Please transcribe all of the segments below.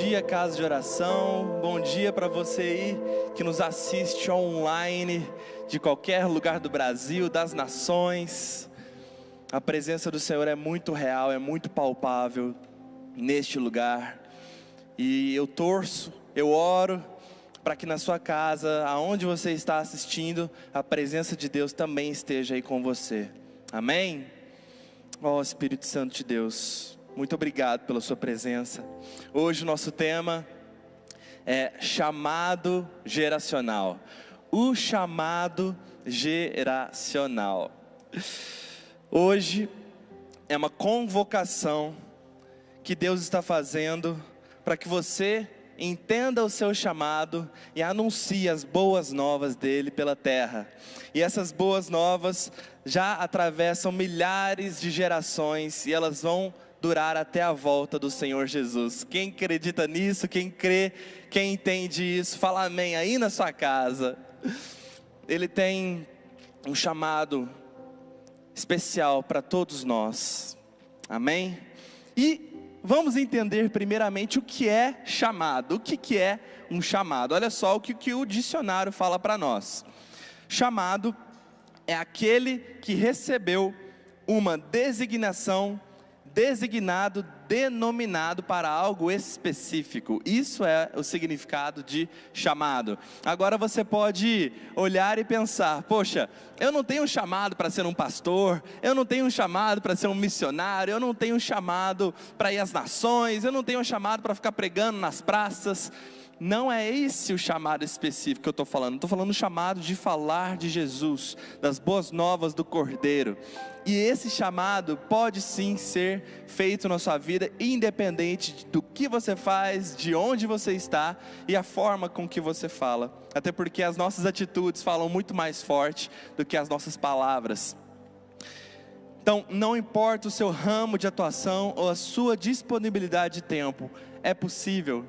dia, casa de oração. Bom dia para você aí que nos assiste online, de qualquer lugar do Brasil, das nações. A presença do Senhor é muito real, é muito palpável neste lugar. E eu torço, eu oro para que na sua casa, aonde você está assistindo, a presença de Deus também esteja aí com você. Amém? Ó Espírito Santo de Deus, muito obrigado pela sua presença. Hoje o nosso tema é chamado geracional. O chamado geracional. Hoje é uma convocação que Deus está fazendo para que você entenda o seu chamado e anuncie as boas novas dele pela terra. E essas boas novas já atravessam milhares de gerações e elas vão durar até a volta do Senhor Jesus. Quem acredita nisso, quem crê, quem entende isso, fala amém aí na sua casa. Ele tem um chamado especial para todos nós. Amém? E vamos entender primeiramente o que é chamado. O que é um chamado? Olha só o que o dicionário fala para nós. Chamado é aquele que recebeu uma designação, designado, denominado para algo específico. Isso é o significado de chamado. Agora você pode olhar e pensar: poxa, eu não tenho chamado para ser um pastor, eu não tenho chamado para ser um missionário, eu não tenho chamado para ir às nações, eu não tenho chamado para ficar pregando nas praças. Não é esse o chamado específico que eu estou falando. Estou falando o chamado de falar de Jesus, das boas novas do Cordeiro. E esse chamado pode sim ser feito na sua vida, independente do que você faz, de onde você está e a forma com que você fala. Até porque as nossas atitudes falam muito mais forte do que as nossas palavras. Então, não importa o seu ramo de atuação ou a sua disponibilidade de tempo, é possível.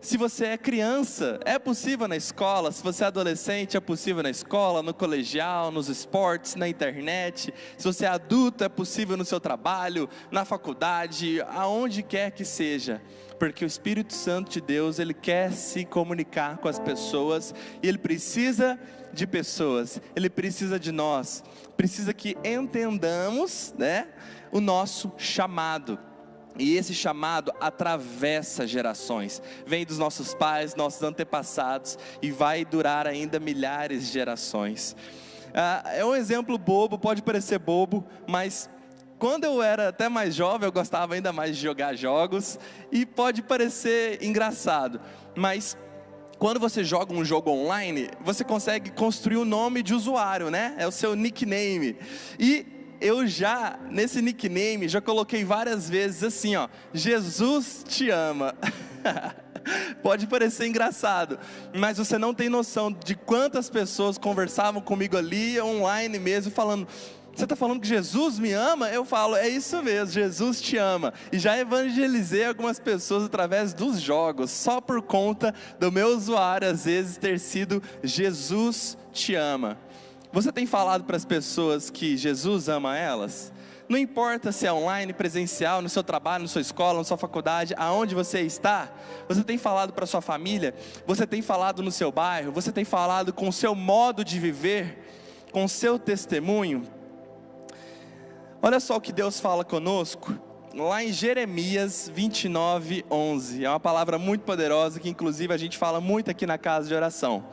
Se você é criança, é possível na escola. Se você é adolescente, é possível na escola, no colegial, nos esportes, na internet. Se você é adulto, é possível no seu trabalho, na faculdade, aonde quer que seja. Porque o Espírito Santo de Deus, Ele quer se comunicar com as pessoas. E Ele precisa de pessoas, Ele precisa de nós. Precisa que entendamos, né, o nosso chamado. E esse chamado atravessa gerações, vem dos nossos pais, nossos antepassados, e vai durar ainda milhares de gerações. É um exemplo bobo, pode parecer bobo, mas quando eu era até mais jovem, eu gostava ainda mais de jogar jogos, e pode parecer engraçado, mas quando você joga um jogo online, você consegue construir o nome de usuário, né? É o seu nickname. E eu já, nesse nickname, já coloquei várias vezes assim, ó: Jesus te ama. Pode parecer engraçado, mas você não tem noção de quantas pessoas conversavam comigo ali, online mesmo, falando: você está falando que Jesus me ama? Eu falo: é isso mesmo, Jesus te ama. E já evangelizei algumas pessoas através dos jogos, só por conta do meu usuário, às vezes, ter sido Jesus te ama. Você tem falado para as pessoas que Jesus ama elas? Não importa se é online, presencial, no seu trabalho, na sua escola, na sua faculdade, aonde você está. Você tem falado para a sua família? Você tem falado no seu bairro? Você tem falado com o seu modo de viver? Com o seu testemunho? Olha só o que Deus fala conosco, lá em Jeremias 29:11. É uma palavra muito poderosa que inclusive a gente fala muito aqui na casa de oração.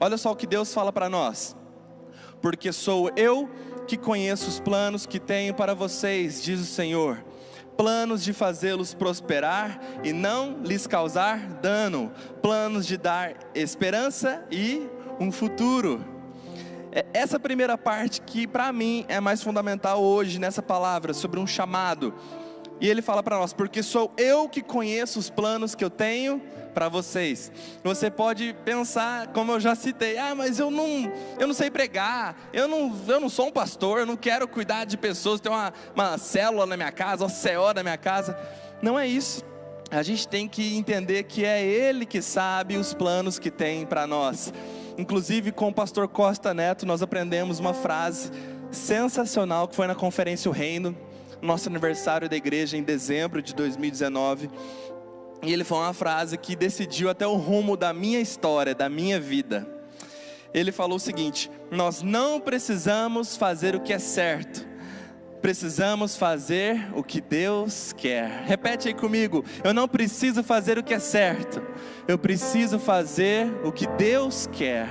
Olha só o que Deus fala para nós: porque sou eu que conheço os planos que tenho para vocês, diz o Senhor, planos de fazê-los prosperar e não lhes causar dano, planos de dar esperança e um futuro. Essa primeira parte que para mim é mais fundamental hoje nessa palavra, sobre um chamado. E ele fala para nós: porque sou eu que conheço os planos que eu tenho para vocês. Você pode pensar, como eu já citei: mas eu não sei pregar, eu não sou um pastor, eu não quero cuidar de pessoas, ter uma célula na minha casa, uma CO na minha casa. Não é isso. A gente tem que entender que é Ele que sabe os planos que tem para nós. Inclusive com o pastor Costa Neto nós aprendemos uma frase sensacional que foi na conferência O Reino, nosso aniversário da igreja em dezembro de 2019. E ele falou uma frase que decidiu até o rumo da minha história, da minha vida. Ele falou o seguinte: nós não precisamos fazer o que é certo, precisamos fazer o que Deus quer. Repete aí comigo: eu não preciso fazer o que é certo, eu preciso fazer o que Deus quer.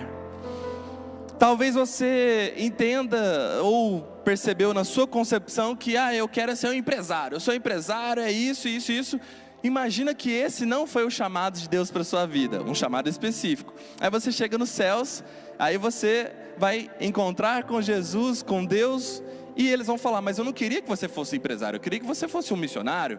Talvez você entenda ou percebeu na sua concepção que eu quero ser um empresário, eu sou empresário, é isso, isso, isso. Imagina que esse não foi o chamado de Deus para a sua vida, um chamado específico. Aí você chega nos céus, aí você vai encontrar com Jesus, com Deus, e eles vão falar: mas eu não queria que você fosse empresário, eu queria que você fosse um missionário.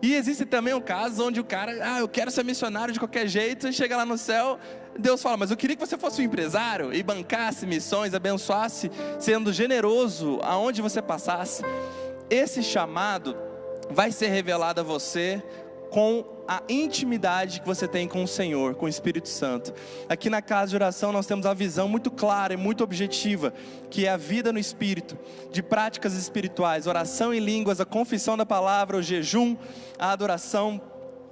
E existe também um caso onde o cara, eu quero ser missionário de qualquer jeito, e chega lá no céu, Deus fala: mas eu queria que você fosse um empresário, e bancasse missões, abençoasse, sendo generoso aonde você passasse. Esse chamado vai ser revelado a você com a intimidade que você tem com o Senhor, com o Espírito Santo. Aqui na casa de oração nós temos a visão muito clara e muito objetiva, que é a vida no Espírito, de práticas espirituais, oração em línguas, a confissão da palavra, o jejum, a adoração,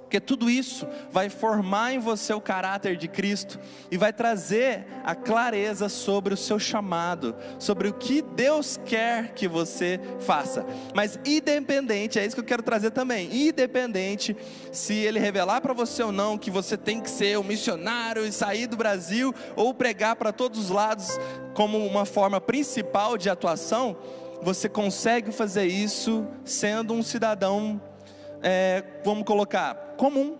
porque tudo isso vai formar em você o caráter de Cristo e vai trazer a clareza sobre o seu chamado, sobre o que Deus quer que você faça. Mas independente, é isso que eu quero trazer também, independente se Ele revelar para você ou não que você tem que ser um missionário e sair do Brasil ou pregar para todos os lados como uma forma principal de atuação, você consegue fazer isso sendo um cidadão, vamos colocar, comum,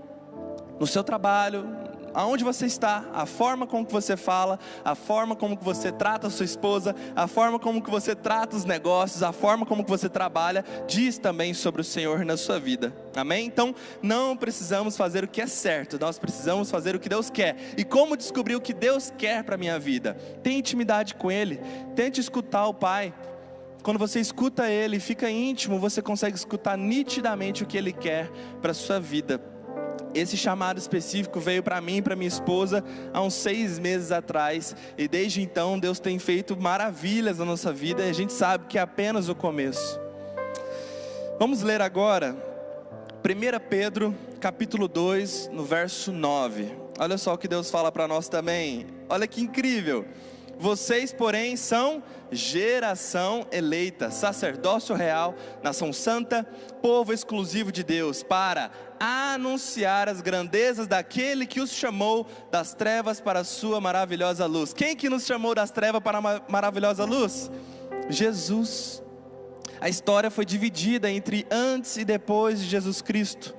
no seu trabalho, aonde você está, a forma como que você fala, a forma como que você trata a sua esposa, a forma como que você trata os negócios, a forma como que você trabalha, diz também sobre o Senhor na sua vida, amém? Então, não precisamos fazer o que é certo, nós precisamos fazer o que Deus quer. E como descobrir o que Deus quer para a minha vida? Tenha intimidade com Ele, tente escutar o Pai. Quando você escuta Ele, fica íntimo, você consegue escutar nitidamente o que Ele quer para a sua vida. Esse chamado específico veio para mim e para minha esposa há uns 6 meses atrás, e desde então Deus tem feito maravilhas na nossa vida, e a gente sabe que é apenas o começo. Vamos ler agora 1 Pedro capítulo 2, no verso 9. Olha só o que Deus fala para nós também, olha que incrível: vocês porém são geração eleita, sacerdócio real, nação santa, povo exclusivo de Deus, para anunciar as grandezas daquele que os chamou das trevas para a sua maravilhosa luz. Quem que nos chamou das trevas para a maravilhosa luz? Jesus. A história foi dividida entre antes e depois de Jesus Cristo.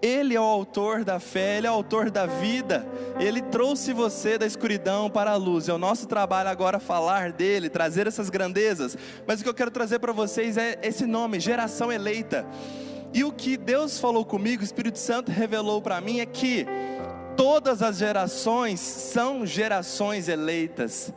Ele é o autor da fé, Ele é o autor da vida, Ele trouxe você da escuridão para a luz. É o nosso trabalho agora falar dEle, trazer essas grandezas. Mas o que eu quero trazer para vocês é esse nome, geração eleita. E o que Deus falou comigo, o Espírito Santo revelou para mim, é que todas as gerações são gerações eleitas.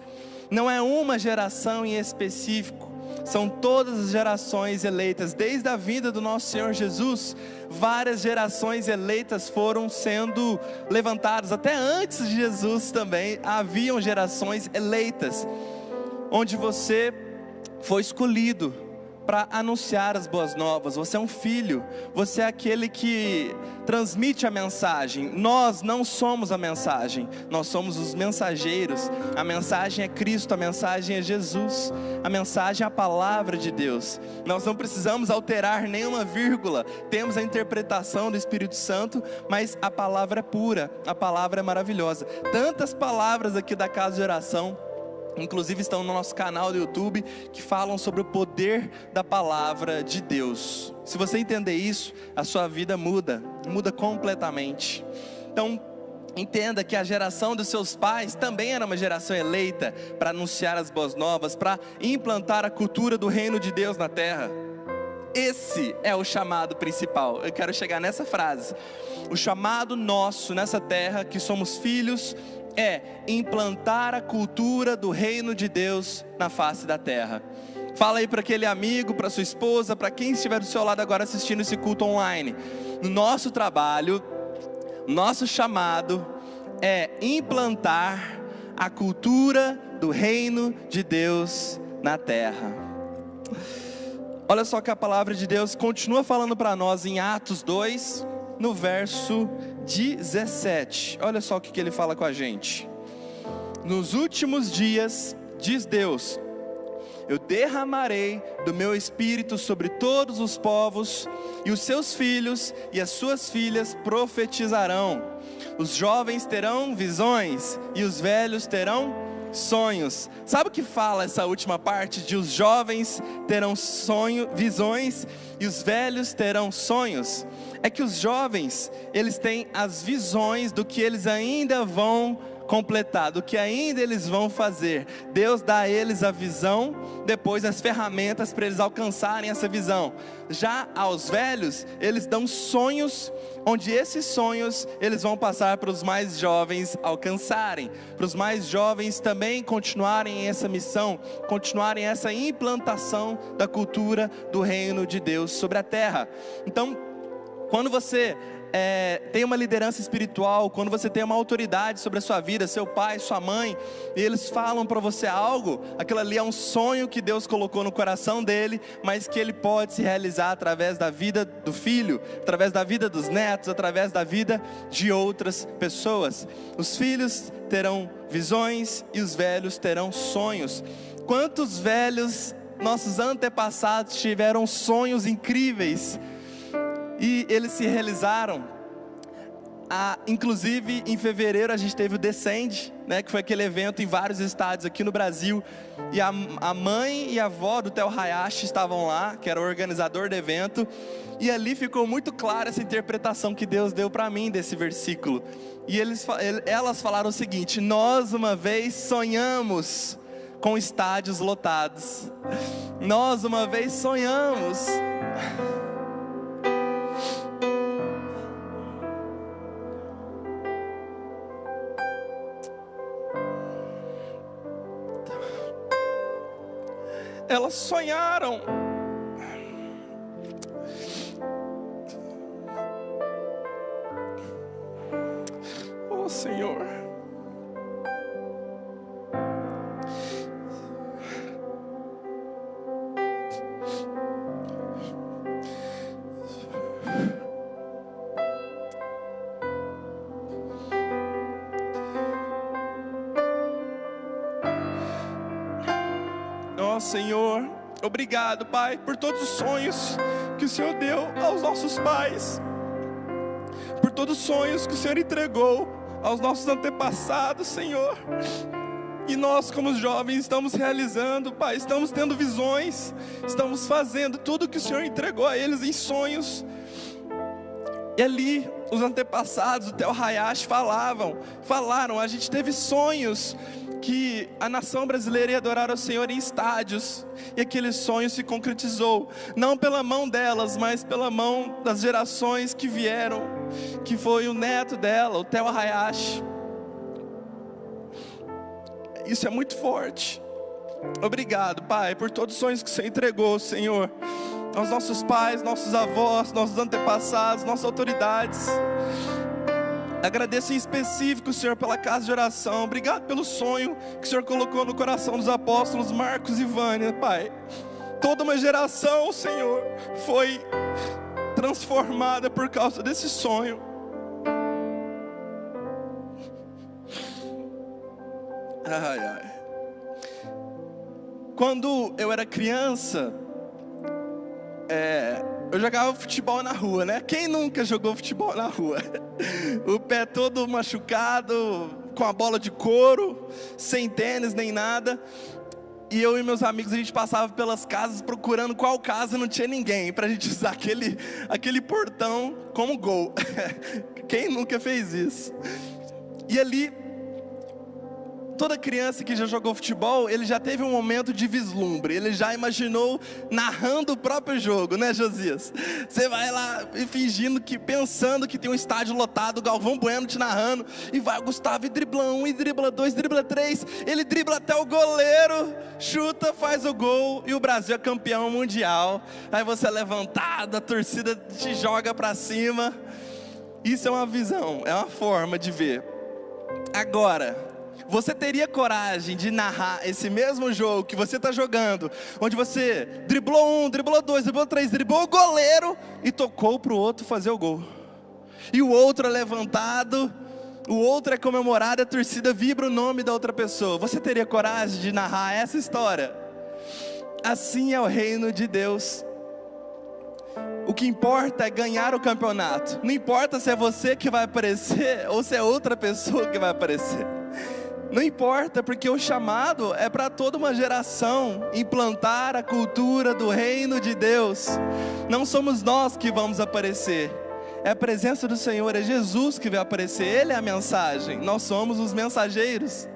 Não é uma geração em específico, são todas as gerações eleitas. Desde a vinda do nosso Senhor Jesus, várias gerações eleitas foram sendo levantadas. Até antes de Jesus também haviam gerações eleitas, onde você foi escolhido para anunciar as boas novas. Você é um filho, você é aquele que transmite a mensagem. Nós não somos a mensagem, nós somos os mensageiros. A mensagem é Cristo, a mensagem é Jesus, a mensagem é a palavra de Deus. Nós não precisamos alterar nenhuma vírgula, temos a interpretação do Espírito Santo, mas a palavra é pura, a palavra é maravilhosa. Tantas palavras aqui da casa de oração, inclusive estão no nosso canal do YouTube, que falam sobre o poder da palavra de Deus. Se você entender isso, a sua vida muda completamente. Então, entenda que a geração dos seus pais também era uma geração eleita para anunciar as boas novas, para implantar a cultura do reino de Deus na terra. Esse é o chamado principal. Eu quero chegar nessa frase. O chamado nosso nessa terra, que somos filhos, é implantar a cultura do reino de Deus na face da terra. Fala aí para aquele amigo, para sua esposa, para quem estiver do seu lado agora assistindo esse culto online. No nosso trabalho, nosso chamado é implantar a cultura do reino de Deus na terra. Olha só que a palavra de Deus continua falando para nós em Atos 2, no verso 17. Olha só o que ele fala com a gente. Nos últimos dias, diz Deus, eu derramarei do meu espírito sobre todos os povos, e os seus filhos e as suas filhas profetizarão. Os jovens terão visões e os velhos terão sonhos. Sabe o que fala essa última parte de os jovens terão visões e os velhos terão sonhos? É que os jovens, eles têm as visões do que eles ainda vão completar, do que ainda eles vão fazer. Deus dá a eles a visão, depois as ferramentas para eles alcançarem essa visão. Já aos velhos, eles dão sonhos, onde esses sonhos eles vão passar para os mais jovens alcançarem, para os mais jovens também continuarem essa missão, continuarem essa implantação da cultura do reino de Deus sobre a terra. Então, quando você tem uma liderança espiritual, quando você tem uma autoridade sobre a sua vida, seu pai, sua mãe, e eles falam para você algo, aquilo ali é um sonho que Deus colocou no coração dele, mas que ele pode se realizar através da vida do filho, através da vida dos netos, através da vida de outras pessoas. Os filhos terão visões e os velhos terão sonhos. Quantos velhos, nossos antepassados, tiveram sonhos incríveis e eles se realizaram? Inclusive em fevereiro a gente teve o Descende, né, que foi aquele evento em vários estádios aqui no Brasil, e a mãe e a avó do Theo Hayashi estavam lá, que era o organizador do evento, e ali ficou muito clara essa interpretação que Deus deu para mim desse versículo. E elas falaram o seguinte: nós uma vez sonhamos com estádios lotados, nós uma vez sonhamos. Elas sonharam. Oh Senhor, Senhor, obrigado, Pai, por todos os sonhos que o Senhor deu aos nossos pais, por todos os sonhos que o Senhor entregou aos nossos antepassados, Senhor. E nós, como jovens, estamos realizando, Pai, estamos tendo visões, estamos fazendo tudo que o Senhor entregou a eles em sonhos. E ali, os antepassados, o Theo Hayashi falaram, a gente teve sonhos que a nação brasileira ia adorar ao Senhor em estádios, e aquele sonho se concretizou, não pela mão delas, mas pela mão das gerações que vieram, que foi o neto dela, o Theo Hayashi. Isso é muito forte. Obrigado, Pai, por todos os sonhos que o Senhor entregou, Senhor, aos nossos pais, nossos avós, nossos antepassados, nossas autoridades. Agradeço em específico, Senhor, pela casa de oração. Obrigado pelo sonho que o Senhor colocou no coração dos apóstolos Marcos e Vânia, Pai. Toda uma geração, Senhor, foi transformada por causa desse sonho. Ai, ai. Quando eu era criança, eu jogava futebol na rua, né? Quem nunca jogou futebol na rua? O pé todo machucado, com a bola de couro, sem tênis nem nada. E eu e meus amigos, a gente passava pelas casas procurando qual casa não tinha ninguém, pra gente usar aquele portão como gol. Quem nunca fez isso? E ali, toda criança que já jogou futebol, ele já teve um momento de vislumbre, ele já imaginou narrando o próprio jogo, né, Josias? Você vai lá e fingindo pensando que tem um estádio lotado, o Galvão Bueno te narrando, e vai o Gustavo e dribla 1, e dribla 2, dribla 3, ele dribla até o goleiro, chuta, faz o gol, e o Brasil é campeão mundial. Aí você é levantado, a torcida te joga pra cima. Isso é uma visão, é uma forma de ver. Agora, você teria coragem de narrar esse mesmo jogo que você está jogando, onde você driblou 1, driblou 2, driblou 3, driblou o goleiro e tocou para o outro fazer o gol? e o outro é levantado, o outro é comemorado, a torcida vibra o nome da outra pessoa. Você teria coragem de narrar essa história? Assim é o reino de Deus. O que importa é ganhar o campeonato. Não importa se é você que vai aparecer ou se é outra pessoa que vai aparecer. Não importa, porque o chamado é para toda uma geração implantar a cultura do reino de Deus. Não somos nós que vamos aparecer, é a presença do Senhor, é Jesus que vai aparecer. Ele é a mensagem, nós somos os mensageiros.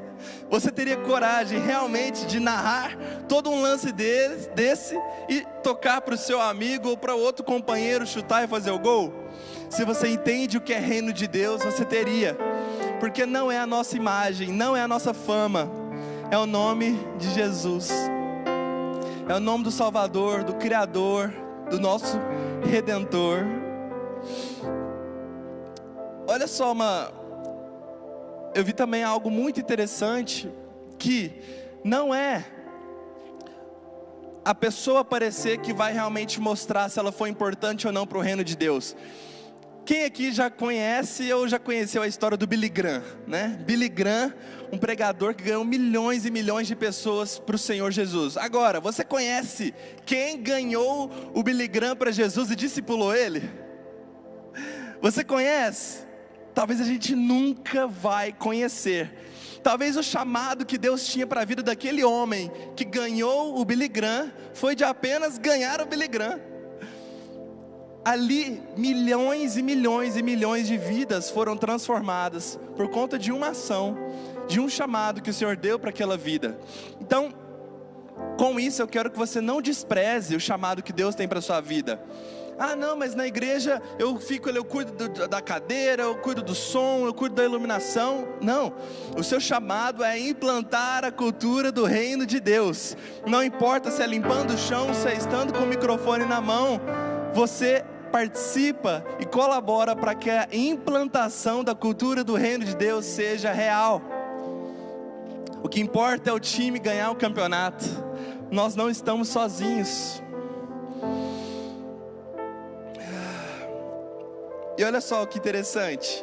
Você teria coragem realmente de narrar todo um lance desse e tocar para o seu amigo ou para outro companheiro chutar e fazer o gol? Se você entende o que é reino de Deus, você teria. Porque não é a nossa imagem, não é a nossa fama, é o nome de Jesus, é o nome do Salvador, do Criador, do nosso Redentor. Olha só, eu vi também algo muito interessante, que não é a pessoa aparecer que vai realmente mostrar se ela foi importante ou não para o reino de Deus. Quem aqui já conhece ou já conheceu a história do Billy Graham, né? Billy Graham, um pregador que ganhou milhões e milhões de pessoas para o Senhor Jesus. Agora, você conhece quem ganhou o Billy Graham para Jesus e discipulou ele? Você conhece? Talvez a gente nunca vai conhecer. Talvez o chamado que Deus tinha para a vida daquele homem que ganhou o Billy Graham foi de apenas ganhar o Billy Graham. Ali, milhões e milhões e milhões de vidas foram transformadas por conta de uma ação, de um chamado que o Senhor deu para aquela vida. Então, com isso eu quero que você não despreze o chamado que Deus tem para a sua vida. Ah não, mas na igreja eu cuido da cadeira, eu cuido do som, eu cuido da iluminação. Não, o seu chamado é implantar a cultura do reino de Deus. Não importa se é limpando o chão, se é estando com o microfone na mão, você participa e colabora para que a implantação da cultura do reino de Deus seja real. O que importa é o time ganhar o campeonato. Nós não estamos sozinhos. E olha só que interessante,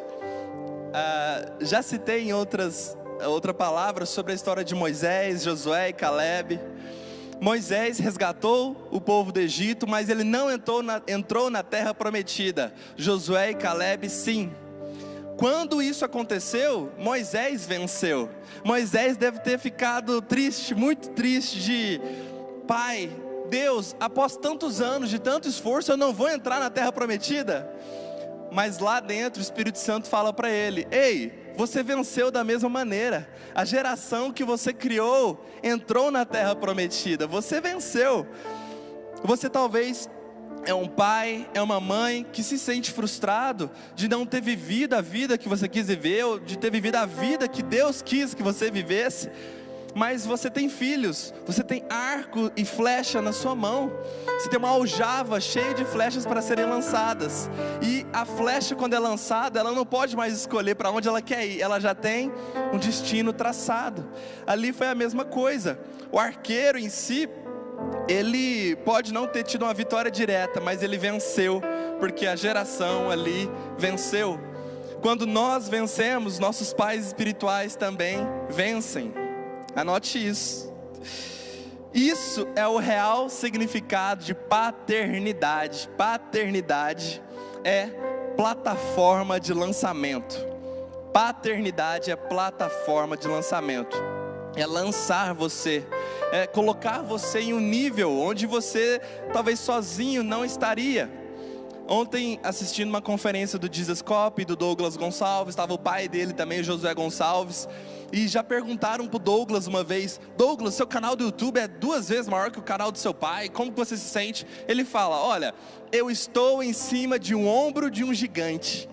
já citei em outra palavra sobre a história de Moisés, Josué e Calebe. Moisés resgatou o povo do Egito, mas ele não entrou na terra prometida. Josué e Calebe sim. Quando isso aconteceu, Moisés venceu. Moisés deve ter ficado triste, muito triste, pai, Deus, após tantos anos de tanto esforço, eu não vou entrar na terra prometida. Mas lá dentro o Espírito Santo fala para ele: ei, você venceu da mesma maneira. A geração que você criou entrou na terra prometida. Você venceu. Você talvez é um pai, é uma mãe que se sente frustrado de não ter vivido a vida que você quis viver, ou de ter vivido a vida que Deus quis que você vivesse. Mas você tem filhos, você tem arco e flecha na sua mão, você tem uma aljava cheia de flechas para serem lançadas, e a flecha, quando é lançada, ela não pode mais escolher para onde ela quer ir, ela já tem um destino traçado. Ali foi a mesma coisa. O arqueiro em si, ele pode não ter tido uma vitória direta, mas ele venceu, porque a geração ali venceu. Quando nós vencemos, nossos pais espirituais também vencem. Anote isso. Isso é o real significado de paternidade. Paternidade é plataforma de lançamento. Paternidade é plataforma de lançamento. É lançar você, é colocar você em um nível onde você talvez sozinho não estaria. Ontem, assistindo uma conferência do Jesus Cop, do Douglas Gonçalves, estava o pai dele também, Josué Gonçalves, e já perguntaram para o Douglas uma vez: Douglas, seu canal do YouTube é 2 vezes maior que o canal do seu pai, como que você se sente? Ele fala: olha, eu estou em cima de um ombro de um gigante,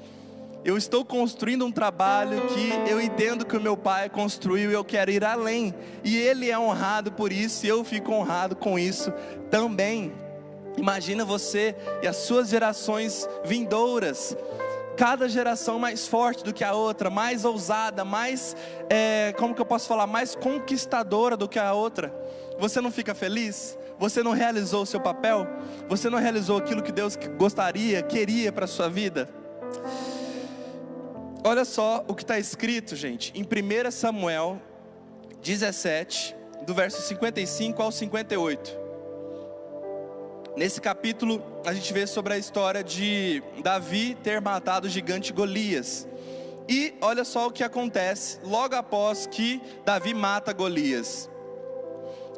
eu estou construindo um trabalho que eu entendo que o meu pai construiu e eu quero ir além, e ele é honrado por isso, e eu fico honrado com isso também. Imagina você e as suas gerações vindouras, cada geração mais forte do que a outra, mais ousada, mais, mais conquistadora do que a outra. Você não fica feliz? Você não realizou o seu papel? Você não realizou aquilo que Deus queria para a sua vida? Olha só o que está escrito, gente, em 1 Samuel 17, do verso 55 ao 58. Nesse capítulo, a gente vê sobre a história de Davi ter matado o gigante Golias. E olha só o que acontece logo após que Davi mata Golias.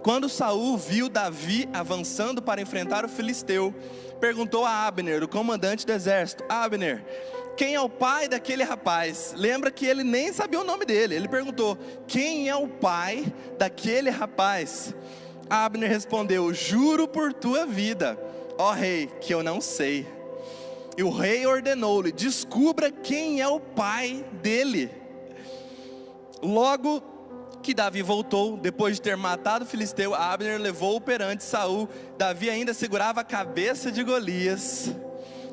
Quando Saul viu Davi avançando para enfrentar o filisteu, perguntou a Abner, o comandante do exército: Abner, quem é o pai daquele rapaz? Lembra que ele nem sabia o nome dele. Ele perguntou: quem é o pai daquele rapaz? Abner respondeu: juro por tua vida, ó rei, que eu não sei. E o rei ordenou-lhe: descubra quem é o pai dele. Logo que Davi voltou, depois de ter matado o filisteu, Abner levou-o perante Saul. Davi ainda segurava a cabeça de Golias.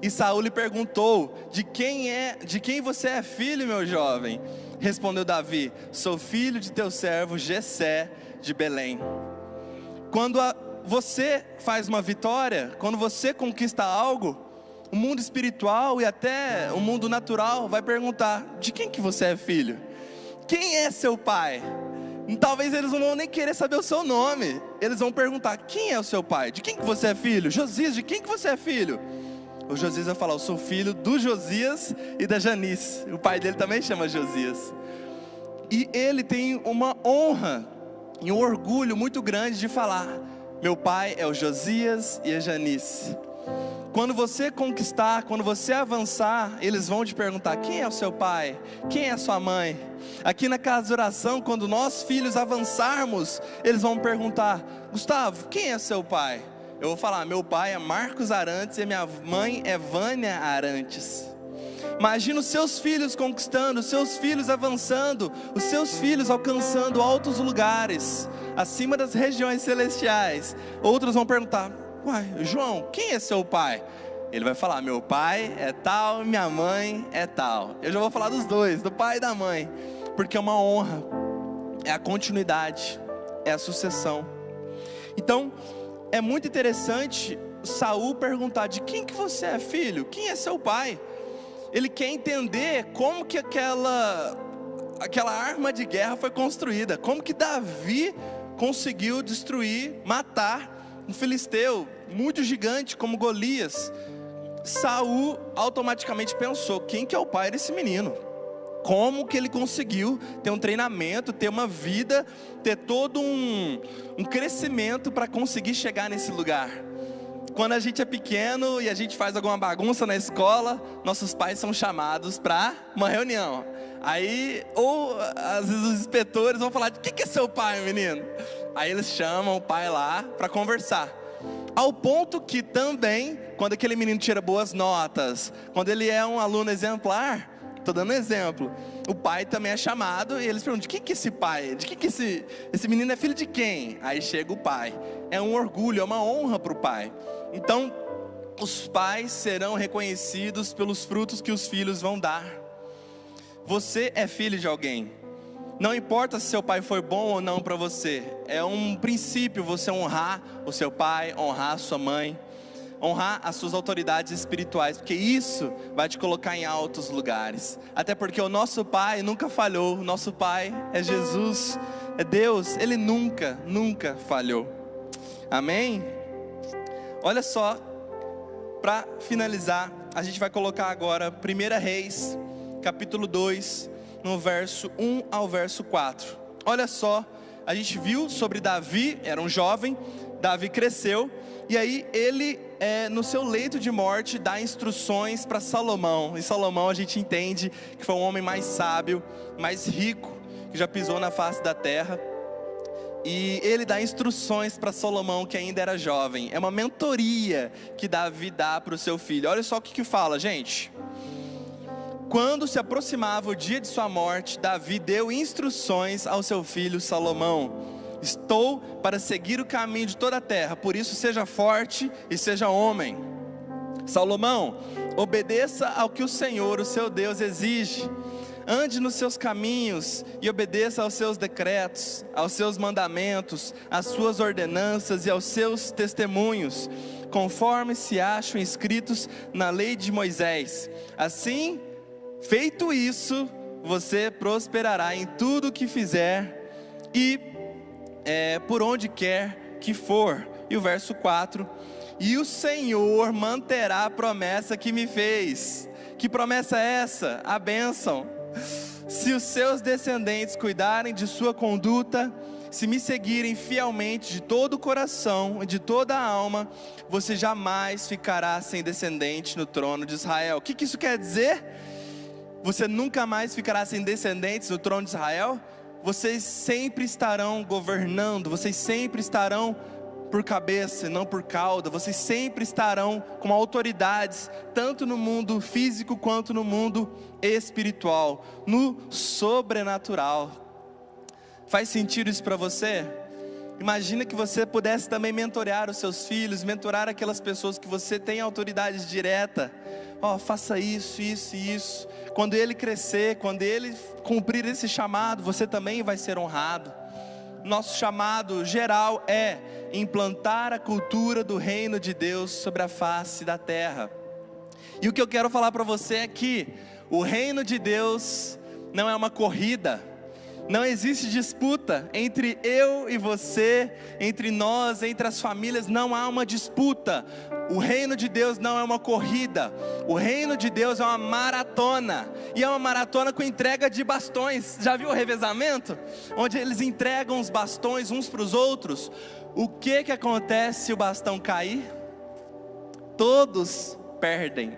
E Saul lhe perguntou: de quem você é filho, meu jovem? Respondeu Davi: sou filho de teu servo Jessé de Belém. Quando você faz uma vitória, quando você conquista algo, o mundo espiritual e até o mundo natural vai perguntar: de quem que você é filho? Quem é seu pai? Talvez eles não vão nem querer saber o seu nome. Eles vão perguntar: quem é o seu pai? De quem que você é filho? Josias, de quem que você é filho? O Josias vai falar: eu sou filho do Josias e da Janice. O pai dele também chama Josias. E ele tem uma honra e um orgulho muito grande de falar: meu pai é o Josias e a Janice. Quando você conquistar, quando você avançar, eles vão te perguntar: quem é o seu pai? Quem é a sua mãe? Aqui na casa de oração, quando nós filhos avançarmos, eles vão perguntar: Gustavo, quem é seu pai? Eu vou falar: meu pai é Marcos Arantes e minha mãe é Vânia Arantes. Imagina os seus filhos conquistando, os seus filhos avançando, os seus filhos alcançando altos lugares, acima das regiões celestiais. Outros vão perguntar: uai, João, quem é seu pai? Ele vai falar: meu pai é tal, minha mãe é tal. Eu já vou falar dos dois, do pai e da mãe, porque é uma honra, é a continuidade, é a sucessão. Então, é muito interessante Saul perguntar: de quem que você é filho? Quem é seu pai? Ele quer entender como que aquela arma de guerra foi construída, como que Davi conseguiu destruir, matar um filisteu muito gigante como Golias. Saul automaticamente pensou: quem que é o pai desse menino? Como que ele conseguiu ter um treinamento, ter uma vida, ter todo um crescimento para conseguir chegar nesse lugar? Quando a gente é pequeno e a gente faz alguma bagunça na escola, nossos pais são chamados para uma reunião. Aí, ou às vezes os inspetores vão falar: de que é seu pai, menino? Aí eles chamam o pai lá para conversar. Ao ponto que também, quando aquele menino tira boas notas, quando ele é um aluno exemplar, estou dando um exemplo, o pai também é chamado e eles perguntam: de quem que é esse pai? De quem que esse menino é filho de quem? Aí chega o pai. É um orgulho, é uma honra para o pai. Então, os pais serão reconhecidos pelos frutos que os filhos vão dar. Você é filho de alguém. Não importa se seu pai foi bom ou não para você. É um princípio você honrar o seu pai, honrar a sua mãe, honrar as suas autoridades espirituais, porque isso vai te colocar em altos lugares. Até porque o nosso pai nunca falhou. O nosso pai é Jesus, é Deus. Ele nunca falhou. Amém? Olha só, para finalizar, a gente vai colocar agora 1 Reis, capítulo 2, no verso 1 ao verso 4. Olha só, a gente viu sobre Davi, era um jovem, Davi cresceu, e aí ele, no seu leito de morte, dá instruções para Salomão. E Salomão, a gente entende que foi um homem mais sábio, mais rico, que já pisou na face da terra. E ele dá instruções para Salomão, que ainda era jovem. É uma mentoria que Davi dá para o seu filho. Olha só o que fala, gente. Quando se aproximava o dia de sua morte, Davi deu instruções ao seu filho Salomão: estou para seguir o caminho de toda a terra, por isso seja forte e seja homem. Salomão, obedeça ao que o Senhor, o seu Deus, exige. Ande nos seus caminhos e obedeça aos seus decretos, aos seus mandamentos, às suas ordenanças e aos seus testemunhos, conforme se acham escritos na lei de Moisés. Assim Feito isso, você prosperará em tudo o que fizer e por onde quer que for. E o verso 4: e o Senhor manterá a promessa que me fez. Que promessa é essa? A bênção. Se os seus descendentes cuidarem de sua conduta, se me seguirem fielmente de todo o coração e de toda a alma, você jamais ficará sem descendente no trono de Israel. O que isso quer dizer? Você nunca mais ficará sem descendentes no trono de Israel? Vocês sempre estarão governando, vocês sempre estarão por cabeça e não por cauda. Vocês sempre estarão com autoridades, tanto no mundo físico quanto no mundo espiritual, no sobrenatural. Faz sentido isso para você? Imagina que você pudesse também mentorear os seus filhos, mentorar aquelas pessoas que você tem autoridade direta. Faça isso, isso e isso. Quando ele crescer, quando ele cumprir esse chamado, você também vai ser honrado. Nosso chamado geral é implantar a cultura do reino de Deus sobre a face da terra. E o que eu quero falar para você é que o reino de Deus não é uma corrida. Não existe disputa entre eu e você, entre nós, entre as famílias. Não há uma disputa. O reino de Deus não é uma corrida. O reino de Deus é uma maratona. E é uma maratona com entrega de bastões. Já viu o revezamento? Onde eles entregam os bastões uns para os outros. O que acontece se o bastão cair? Todos perdem.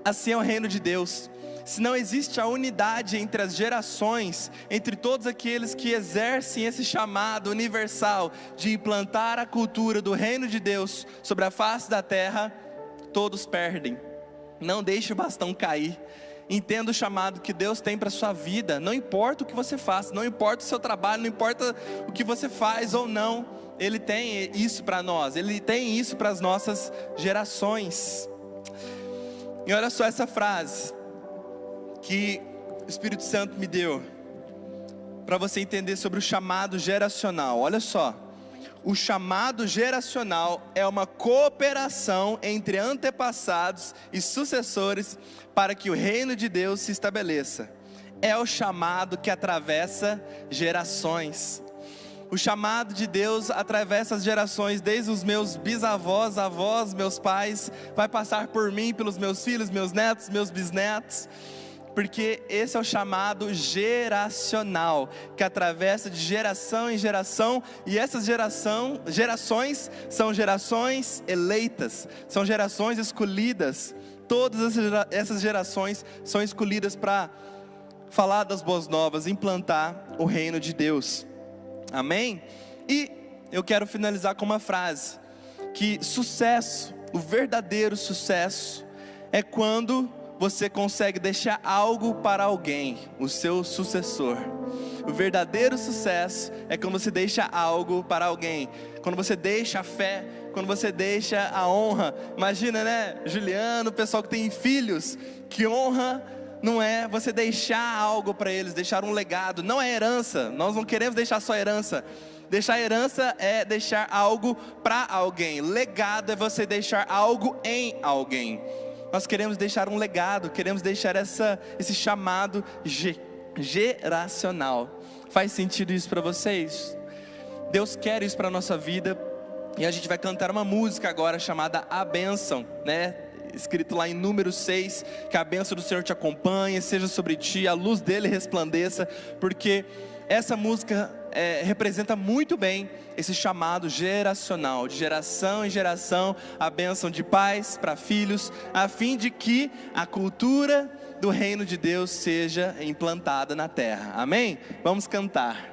Assim é o reino de Deus. Se não existe a unidade entre as gerações, entre todos aqueles que exercem esse chamado universal de implantar a cultura do reino de Deus sobre a face da terra, todos perdem. Não deixe o bastão cair. Entenda o chamado que Deus tem para a sua vida. Não importa o que você faça, não importa o seu trabalho, não importa o que você faz ou não, Ele tem isso para nós, Ele tem isso para as nossas gerações. E olha só essa frase que o Espírito Santo me deu, para você entender sobre o chamado geracional. Olha só, o chamado geracional é uma cooperação entre antepassados e sucessores para que o reino de Deus se estabeleça. É o chamado que atravessa gerações. O chamado de Deus atravessa as gerações, desde os meus bisavós, avós, meus pais, vai passar por mim, pelos meus filhos, meus netos, meus bisnetos. Porque esse é o chamado geracional, que atravessa de geração em geração, e essas gerações são gerações eleitas, são gerações escolhidas. Todas essas gerações são escolhidas para falar das boas novas, implantar o reino de Deus. Amém? E eu quero finalizar com uma frase, que sucesso, o verdadeiro sucesso, é quando você consegue deixar algo para alguém, o seu sucessor. O verdadeiro sucesso é quando você deixa algo para alguém, quando você deixa a fé, quando você deixa a honra. Imagina, né, Juliano, o pessoal que tem filhos, que honra não é você deixar algo para eles, deixar um legado, não é herança. Nós não queremos deixar só herança. Deixar herança é deixar algo para alguém. Legado é você deixar algo em alguém. Nós queremos deixar um legado, queremos deixar esse chamado geracional. Faz sentido isso para vocês? Deus quer isso para a nossa vida. E a gente vai cantar uma música agora chamada A Bênção, né? Escrito lá em Números 6, que a bênção do Senhor te acompanhe, seja sobre ti, a luz dele resplandeça, porque essa música representa muito bem esse chamado geracional, de geração em geração, a bênção de pais para filhos, a fim de que a cultura do reino de Deus seja implantada na terra. Amém? Vamos cantar.